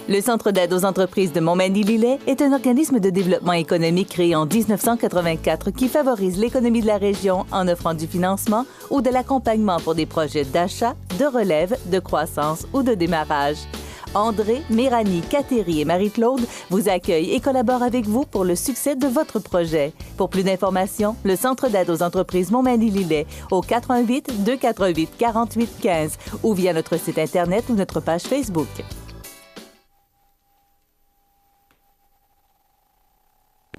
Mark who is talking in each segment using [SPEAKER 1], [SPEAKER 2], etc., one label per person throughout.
[SPEAKER 1] Le Centre d'aide aux entreprises de Montmagny-Lillet est un organisme de développement économique créé en 1984 qui favorise l'économie de la région en offrant du financement ou de l'accompagnement pour des projets d'achat, de relève, de croissance ou de démarrage. André, Méranie, Cathéry et Marie-Claude vous accueillent et collaborent avec vous pour le succès de votre projet. Pour plus d'informations, le Centre d'aide aux entreprises Montmagny-Lillet au 88 248 48 15 ou via notre site Internet ou notre page Facebook.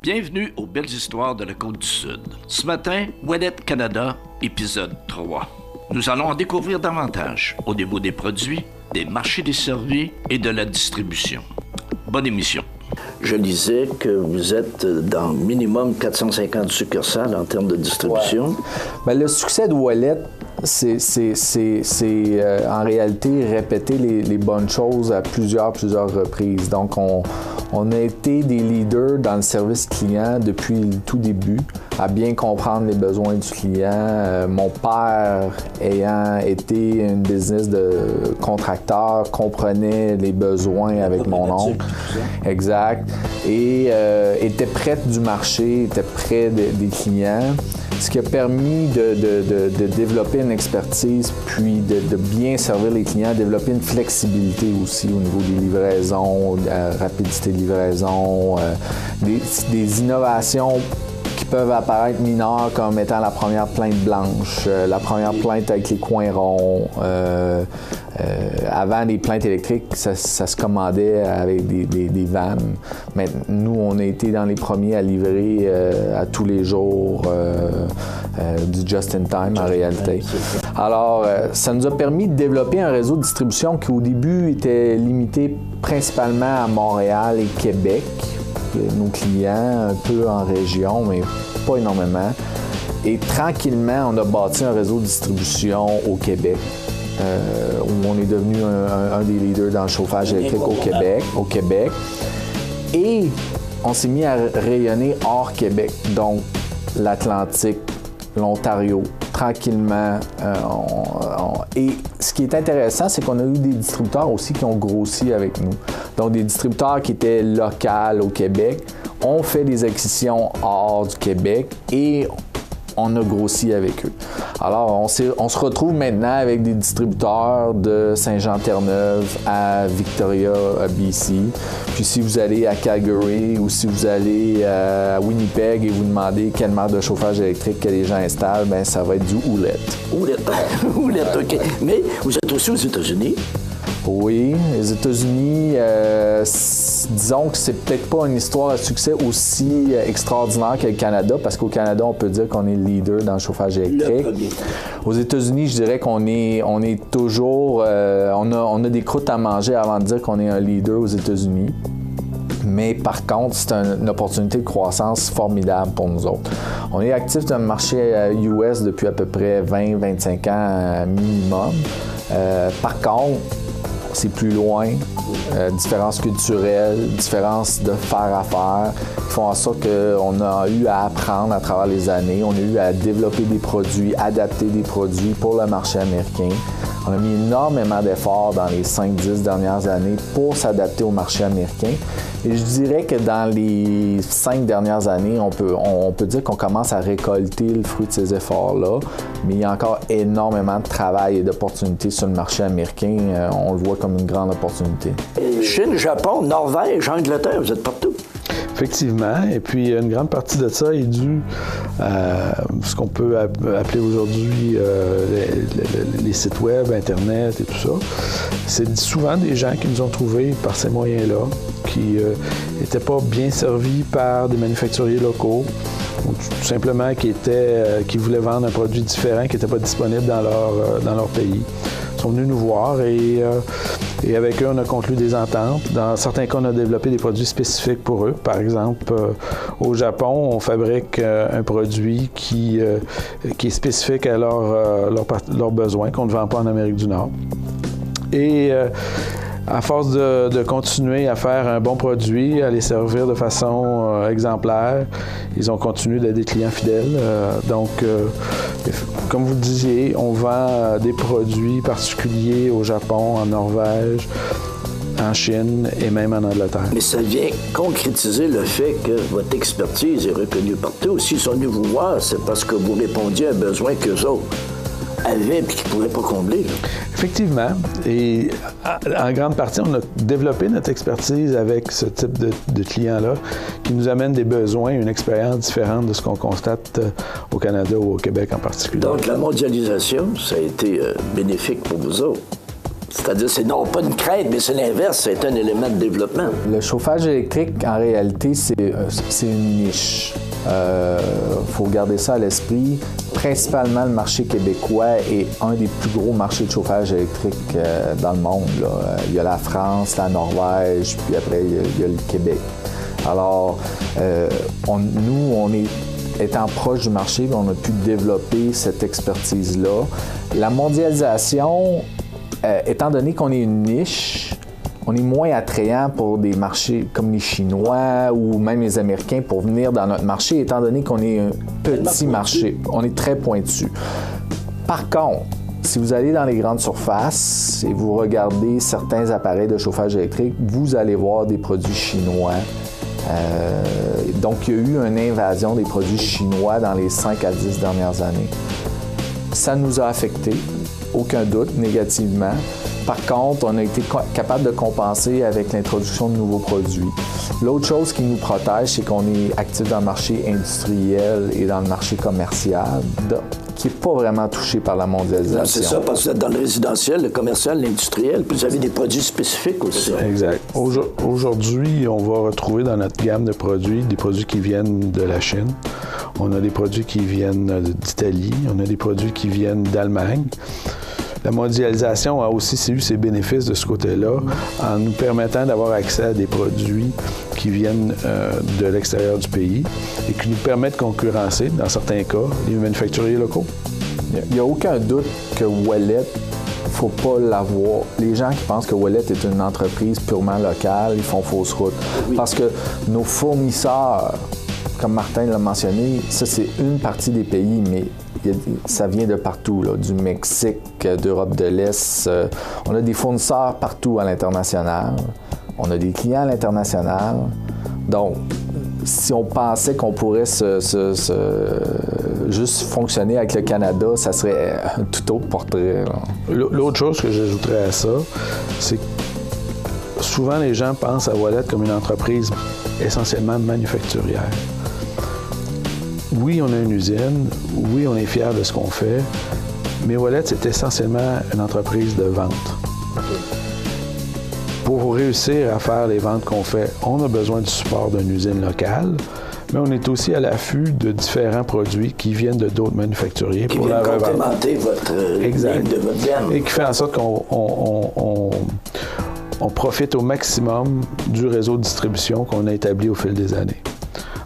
[SPEAKER 2] Bienvenue aux Belles Histoires de la Côte-du-Sud. Ce matin, Ouellette Canada, épisode 3. Nous allons en découvrir davantage au niveau des produits, des marchés desservis et de la distribution. Bonne émission.
[SPEAKER 3] Je lisais que vous êtes dans minimum 450 succursales en termes de distribution.
[SPEAKER 4] Ouais. Bien, le succès de Ouellette, c'est en réalité répéter les bonnes choses à plusieurs reprises. Donc, on a été des leaders dans le service client depuis le tout début, à bien comprendre les besoins du client. Mon père, ayant été une business de contracteur, comprenait les besoins avec mon oncle. Exact. Et était prête du marché, était près des clients. Ce qui a permis de développer une expertise, puis de bien servir les clients, développer une flexibilité aussi au niveau des livraisons, de la rapidité de livraison, des innovations qui peuvent apparaître mineures comme étant la première plainte blanche, la première plainte avec les coins ronds. Avant les plaintes électriques, ça se commandait avec des vannes. Mais nous, on a été dans les premiers à livrer à tous les jours du just-in-time en réalité. Alors, ça nous a permis de développer un réseau de distribution qui au début était limité principalement à Montréal et Québec. Nos clients, un peu en région, mais pas énormément. Et tranquillement, on a bâti un réseau de distribution au Québec. Où on est devenu un des leaders dans le chauffage électrique au Québec. Et on s'est mis à rayonner hors Québec, donc l'Atlantique, l'Ontario, tranquillement. Et ce qui est intéressant, c'est qu'on a eu des distributeurs aussi qui ont grossi avec nous. Donc des distributeurs qui étaient locaux au Québec, ont fait des acquisitions hors du Québec et on a grossi avec eux. Alors, on se retrouve maintenant avec des distributeurs de Saint-Jean-Terre-Neuve à Victoria, à BC. Puis si vous allez à Calgary ou si vous allez à Winnipeg et vous demandez quelle marque de chauffage électrique que les gens installent, bien, ça va être du Ouellette.
[SPEAKER 3] Ouellette, OK. Mais vous êtes aussi aux États-Unis?
[SPEAKER 4] Oui, les États-Unis, disons que c'est peut-être pas une histoire à succès aussi extraordinaire que le Canada, parce qu'au Canada, on peut dire qu'on est le leader dans le chauffage électrique. Aux États-Unis, je dirais qu'on est toujours... on a des croûtes à manger avant de dire qu'on est un leader aux États-Unis. Mais par contre, c'est une opportunité de croissance formidable pour nous autres. On est actif dans le marché US depuis à peu près 20-25 ans minimum. Par contre, c'est plus loin, différences culturelles, différences de faire affaire, qui font en sorte qu'on a eu à apprendre à travers les années, on a eu à développer des produits, adapter des produits pour le marché américain. On a mis énormément d'efforts dans les 5-10 dernières années pour s'adapter au marché américain. Et je dirais que dans les 5 dernières années, on peut dire qu'on commence à récolter le fruit de ces efforts-là, mais il y a encore énormément de travail et d'opportunités sur le marché américain. On le voit comme une grande opportunité.
[SPEAKER 3] Chine, Japon, Norvège, Angleterre, vous êtes partout.
[SPEAKER 5] Effectivement. Et puis, une grande partie de ça est due à ce qu'on peut appeler aujourd'hui les sites web, Internet et tout ça. C'est souvent des gens qui nous ont trouvés par ces moyens-là, qui n'étaient pas bien servis par des manufacturiers locaux ou tout simplement qui voulaient vendre un produit différent qui n'était pas disponible dans leur pays. Ils sont venus nous voir et avec eux, on a conclu des ententes. Dans certains cas, on a développé des produits spécifiques pour eux. Par exemple, au Japon, on fabrique un produit qui est spécifique à leurs besoins, qu'on ne vend pas en Amérique du Nord. Et à force de continuer à faire un bon produit, à les servir de façon exemplaire, ils ont continué d'être des clients fidèles. Comme vous le disiez, on vend des produits particuliers au Japon, en Norvège, en Chine et même en Angleterre.
[SPEAKER 3] Mais ça vient concrétiser le fait que votre expertise est reconnue partout. S'ils sont venus vous voir, c'est parce que vous répondiez à un besoin qu'eux autres avaient et qu'ils ne pouvaient pas combler. Là.
[SPEAKER 5] Effectivement. Et en grande partie, on a développé notre expertise avec ce type de clients-là qui nous amènent des besoins, une expérience différente de ce qu'on constate au Canada ou au Québec en particulier.
[SPEAKER 3] Donc, la mondialisation, ça a été bénéfique pour vous autres. C'est-à-dire, c'est non pas une crainte, mais c'est l'inverse, c'est un élément de développement.
[SPEAKER 4] Le chauffage électrique, en réalité, c'est une niche. Faut garder ça à l'esprit. Principalement, le marché québécois est un des plus gros marchés de chauffage électrique dans le monde. Là. Il y a la France, la Norvège, puis après, il y a le Québec. Alors, étant proche du marché, on a pu développer cette expertise-là. La mondialisation, étant donné qu'on est une niche, on est moins attrayant pour des marchés comme les Chinois ou même les Américains pour venir dans notre marché, étant donné qu'on est un petit marché. On est très pointu. Par contre, si vous allez dans les grandes surfaces et vous regardez certains appareils de chauffage électrique, vous allez voir des produits chinois. Donc, il y a eu une invasion des produits chinois dans les 5 à 10 dernières années. Ça nous a affectés, aucun doute, négativement. Par contre, on a été capable de compenser avec l'introduction de nouveaux produits. L'autre chose qui nous protège, c'est qu'on est actif dans le marché industriel et dans le marché commercial, qui n'est pas vraiment touché par la mondialisation.
[SPEAKER 3] C'est ça, parce que vous êtes dans le résidentiel, le commercial, l'industriel, puis vous avez des produits spécifiques aussi.
[SPEAKER 5] Exact. Aujourd'hui, on va retrouver dans notre gamme de produits des produits qui viennent de la Chine. On a des produits qui viennent d'Italie. On a des produits qui viennent d'Allemagne. La mondialisation a aussi eu ses bénéfices de ce côté-là en nous permettant d'avoir accès à des produits qui viennent de l'extérieur du pays et qui nous permettent de concurrencer, dans certains cas, les manufacturiers locaux.
[SPEAKER 4] Il n'y a aucun doute que Ouellet, il ne faut pas l'avoir. Les gens qui pensent que Ouellet est une entreprise purement locale, ils font fausse route. Oui. Parce que nos fournisseurs, comme Martin l'a mentionné, ça c'est une partie des pays, mais ça vient de partout, là, du Mexique, d'Europe de l'Est. On a des fournisseurs partout à l'international. On a des clients à l'international. Donc, si on pensait qu'on pourrait juste fonctionner avec le Canada, ça serait un tout autre portrait. Là.
[SPEAKER 5] L'autre chose que j'ajouterais à ça, c'est que souvent les gens pensent à Ouellet comme une entreprise essentiellement manufacturière. Oui, on a une usine. Oui, on est fiers de ce qu'on fait. Mais Ouellet, c'est essentiellement une entreprise de vente. Pour réussir à faire les ventes qu'on fait, on a besoin du support d'une usine locale, mais on est aussi à l'affût de différents produits qui viennent de d'autres manufacturiers
[SPEAKER 3] pour la revente. Qui viennent complémenter votre ligne de votre gamme.
[SPEAKER 5] Et qui fait en sorte qu'on profite au maximum du réseau de distribution qu'on a établi au fil des années.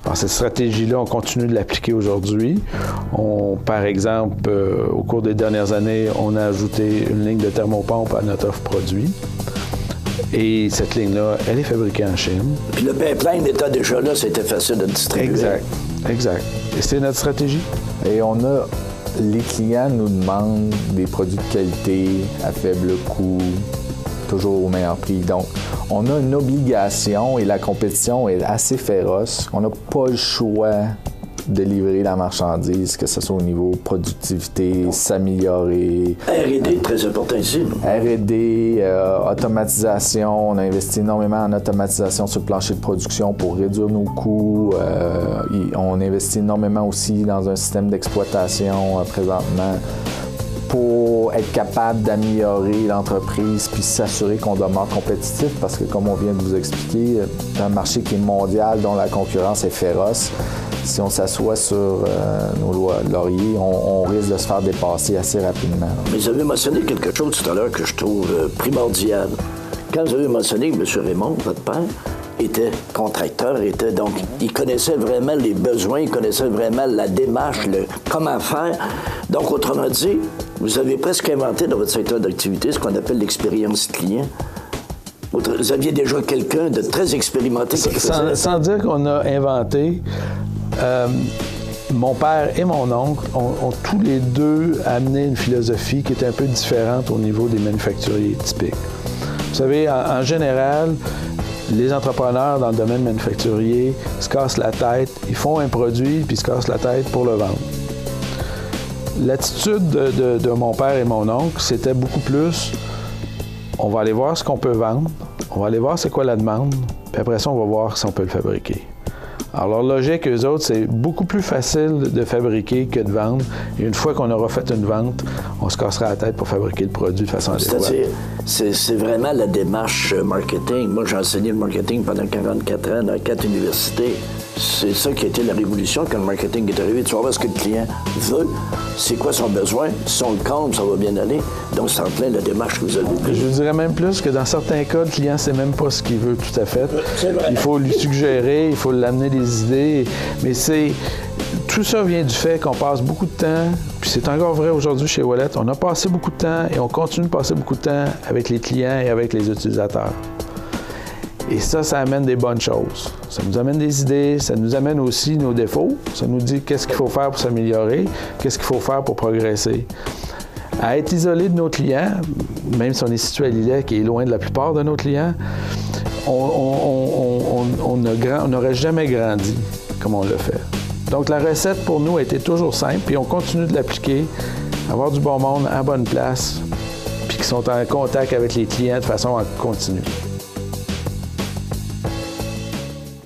[SPEAKER 5] Alors, cette stratégie-là, on continue de l'appliquer aujourd'hui. Par exemple, au cours des dernières années, on a ajouté une ligne de thermopompe à notre offre produit. Et cette ligne-là, elle est fabriquée en Chine.
[SPEAKER 3] Puis le pipeline étant déjà là, c'était facile de distribuer.
[SPEAKER 5] Exact. Et c'est notre stratégie.
[SPEAKER 4] Et les clients nous demandent des produits de qualité, à faible coût, toujours au meilleur prix. Donc, on a une obligation et la compétition est assez féroce. On n'a pas le choix de livrer la marchandise, que ce soit au niveau productivité, s'améliorer.
[SPEAKER 3] R&D, très important ici.
[SPEAKER 4] R&D, automatisation. On a investi énormément en automatisation sur le plancher de production pour réduire nos coûts. On investit énormément aussi dans un système d'exploitation présentement pour être capable d'améliorer l'entreprise puis s'assurer qu'on demeure compétitif parce que, comme on vient de vous expliquer, dans un marché qui est mondial, dont la concurrence est féroce, si on s'assoit sur nos lauriers, on risque de se faire dépasser assez rapidement.
[SPEAKER 3] Mais vous avez mentionné quelque chose tout à l'heure que je trouve primordial. Quand vous avez mentionné que M. Raymond, votre père, était contracteur, donc il connaissait vraiment les besoins, il connaissait vraiment la démarche, comment faire. Donc, autrement dit, vous avez presque inventé dans votre secteur d'activité ce qu'on appelle l'expérience client. Vous aviez déjà quelqu'un de très expérimenté qui faisait...
[SPEAKER 5] Sans dire qu'on a inventé, mon père et mon oncle ont tous les deux amené une philosophie qui était un peu différente au niveau des manufacturiers typiques. Vous savez, en général, les entrepreneurs dans le domaine manufacturier se cassent la tête, ils font un produit puis se cassent la tête pour le vendre. L'attitude de mon père et mon oncle, c'était beaucoup plus, on va aller voir ce qu'on peut vendre, on va aller voir c'est quoi la demande, puis après ça, on va voir si on peut le fabriquer. Alors, leur logique, eux autres, c'est beaucoup plus facile de fabriquer que de vendre. Et une fois qu'on aura fait une vente, on se cassera la tête pour fabriquer le produit de façon adéquate.
[SPEAKER 3] C'est vraiment la démarche marketing. Moi, j'ai enseigné le marketing pendant 44 ans dans 4 universités. C'est ça qui a été la révolution quand le marketing est arrivé. Tu vas voir ce que le client veut, c'est quoi son besoin. Si on le compte, ça va bien aller. Donc, c'est en plein la démarche que vous avez prise.
[SPEAKER 5] Je dirais même plus que dans certains cas, le client ne sait même pas ce qu'il veut tout à fait. Il faut lui suggérer, il faut l'amener des idées. Mais tout ça vient du fait qu'on passe beaucoup de temps, puis c'est encore vrai aujourd'hui chez Ouellet, on a passé beaucoup de temps et on continue de passer beaucoup de temps avec les clients et avec les utilisateurs. Et ça amène des bonnes choses. Ça nous amène des idées, ça nous amène aussi nos défauts. Ça nous dit qu'est-ce qu'il faut faire pour s'améliorer, qu'est-ce qu'il faut faire pour progresser. À être isolé de nos clients, même si on est situé à Lillet, qui est loin de la plupart de nos clients, on n'aurait jamais grandi comme on l'a fait. Donc la recette pour nous a été toujours simple, puis on continue de l'appliquer, avoir du bon monde à bonne place, puis qui sont en contact avec les clients de façon continue.